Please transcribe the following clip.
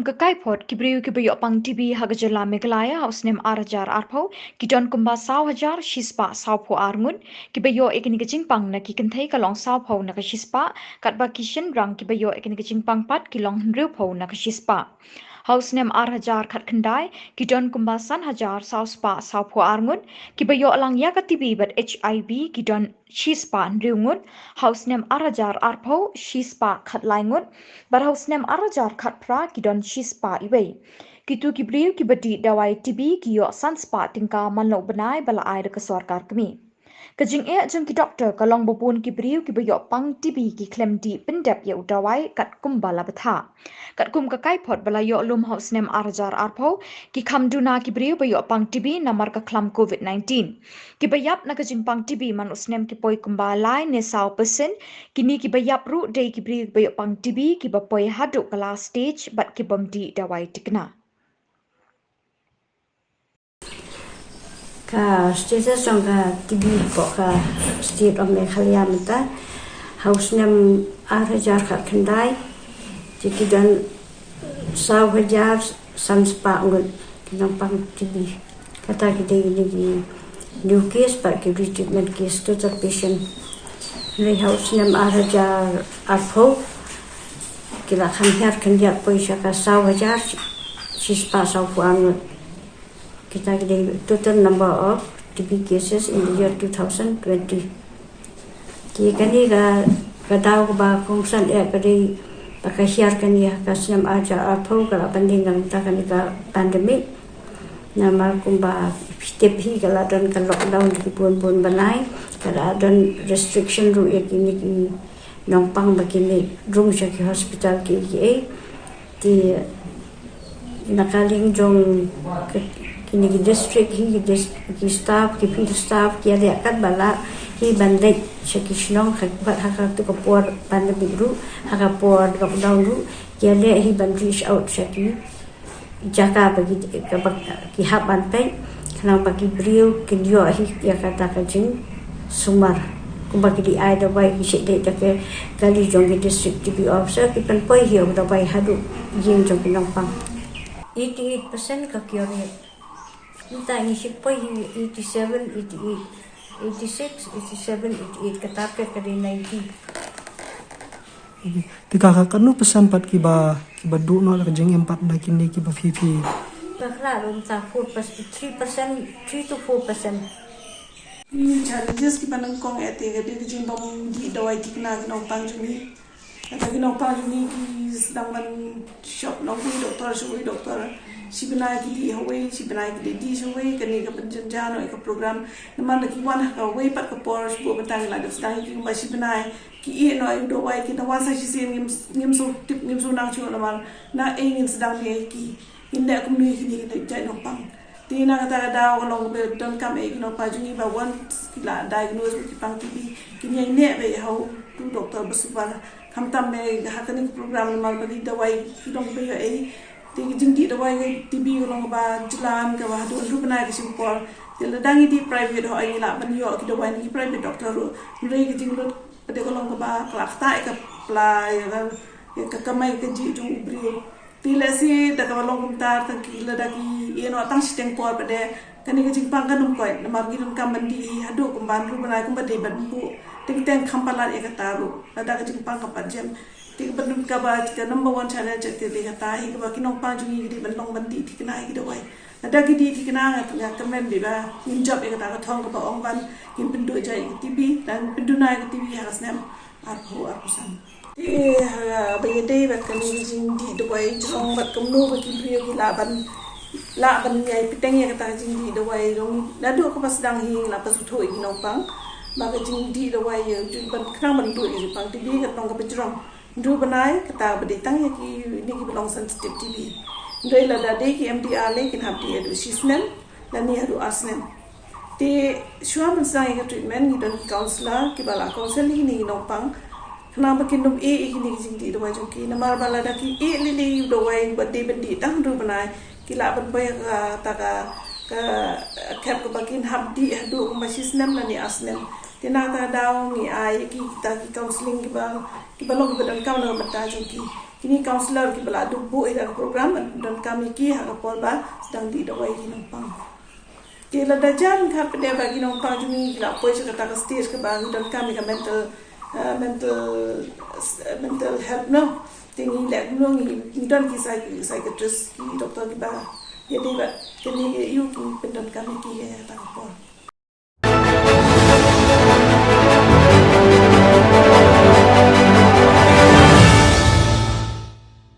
kakai pot kibriu kibriu pang TV hagajala Meghalaya House nem arajar arpau kidon kumba saw hajar shispa saw pho arngun kibayo ekini jingpang na kikenthai kalong saw pho na shispa katba kishen rang kibayo ekini jingpang pat kilong nriu pho na shispa House nem hajar khat khandai kidon kumba san hajar saw spa saw pho arngun kibayo alang ya katibi but HIV kidon shispa nriungun House nem hajar arpau shispa khat laingun but House nem hajar khat pra kidon shispa iwei kitu kibriu kibati dawai TB kiyo sanspa tingka manlo benai bala ai ka sarkar kami kajing jeng ki doctor kalong bopun kibriu kibayo pang TB ki klem di pendap ya dawai kat kumbala batha kat kum ka kai phot bala yo lum House nem hajar arpau ki khamduna kibriu bayo pang TB namar ka klam COVID-19 kibayap na kajing pang TB man usnem ki poi kumba lai ne 100% kini kibayap ru dei kibriu bayo pang TB ki bapoi hadu kala stage bat ki bomdi dawai tikna ka state song ka TB po ka state of Meghalaya mata House nem hajar khat khandai tikidan saw hajar sanspa ngun nongpang TB kata kita ini new case but treatment case total patientในHouse nem hajar arpho kila khamhyar khanjat poisa ka saw hajar shispa saw puangun kita the total number of TB cases in the year 2020. Ki kani ga daw ba kung san kadi pakashare kani ka sem aja arpho ka banding ng ta kani ka pandemic na mal kumba step hi ka don ka lockdown ki pun banai ka don restriction ru ekini ki nongpang bakini room sa ki hospital ki ti nakaling jong kini ki district ki staff ki field staff ki ada kat bala hi bandai ki Shillong khat haka tu ko por pandemic ru haka por lockdown ru ki ada hi ban reach out ki jaka bagi ki haban pe kana bagi brio ki dio hi ya kata ka jing sumar ko bagi di ai da bai ki shede da ke kali jong ki district TB officer ki pen poi hi da bai hadu jing jong ki nongpang 88% ka cure kita ini siapa 87, 88, 86, 87, 88 katape kali 90. Tika kanu pesan pat kiba du no la jeng empat na kini kiba fifi. Bakla rum ta 3%, 3 to 4%. Challenges ki panangkong ete gadi jingpang di dawai tikna nongpang juni. Lagi nongpang juni ki sedang man shop nongpang doktor si benai ki di Hawaii si benai ki di Hawaii kani ka penjanjano ka program naman lagi wan ka Hawaii pat ka por bo batang la sedang ki ba si benai ki e no ai do wai ki na wasa si sen ngim so nang chu naman na e ngin sedang ni ki inda kum ni ki ni jai nongpang ti na kata daw long be don kam e no pa jungi ba one ki la diagnose ki pang TB ki ni ne be how tu doctor basubar kam tam me hakani program naman bagi dawai ki dong be e Tigi jingdi dawai TB ulong ba julan ka ba du rubna ka simpor til dangi di private ho ai la ban yo ki dawai ni private doctor ru re ki jinglo pade ulong ba klak ta ka pla ka kamai ka ji jung bri tila si da ka ulong tar ta ki la da ki eno tang siteng por pade kani ka jingpang ka num koi na mar gi dum kam bandi hadu kumban rubna ka ba de ban bu ting teng khampala e ka taru la da ka jingpang ka pajem Tiga benum kaba kita number one challenge kita lihat tahi kaba kinong panjungi kita benong bandi tikna kita wai. Ada kita tikna ngapnya kemen beba injab kita kata thong kaba ongban in pendu jai TB dan pendu naik TB harus nem arpu san. Bagede bakani jing di dawai jong bat kemnu bagi beliau laban nyai pitengnya kata jing di dawai dong. Nadu kaba sedang hing lapas utho kinong pang. Maka jing di dawai jing ban kerang bantu ini pang TB katong kaba jong. Dulu benai kata berdetang ya ki ini ki belong sensitive TB. Doi lade ki MDR le kin habdi adu sisnem dan ni adu asnem. Ti shua mensang ya treatment ni don counselor ki bala counseling ni nongpang. Kenapa kinum ki ni jingdi do wajung ki namar bala da ki lili do wai bade bendi tang dulu benai ki la ban boy ta ka kep ko bakin habdi adu masisnem dan ni asnem. Tinata daw ni ay ki ta counseling ki balong ki badan kam na bata jong ki kini counselor ki bala dubu ida program dan kami ki hakapor ba sedang di dawai di nongpang. Kila dajan ka pede bagi nongpang jumi la poi kata ka stage ke bagi dan kami ka mental health no tingi lek no ni dan ki psychiatrist ki doktor ki ba. Jadi ba kini you ki pendan kami ki hakapor.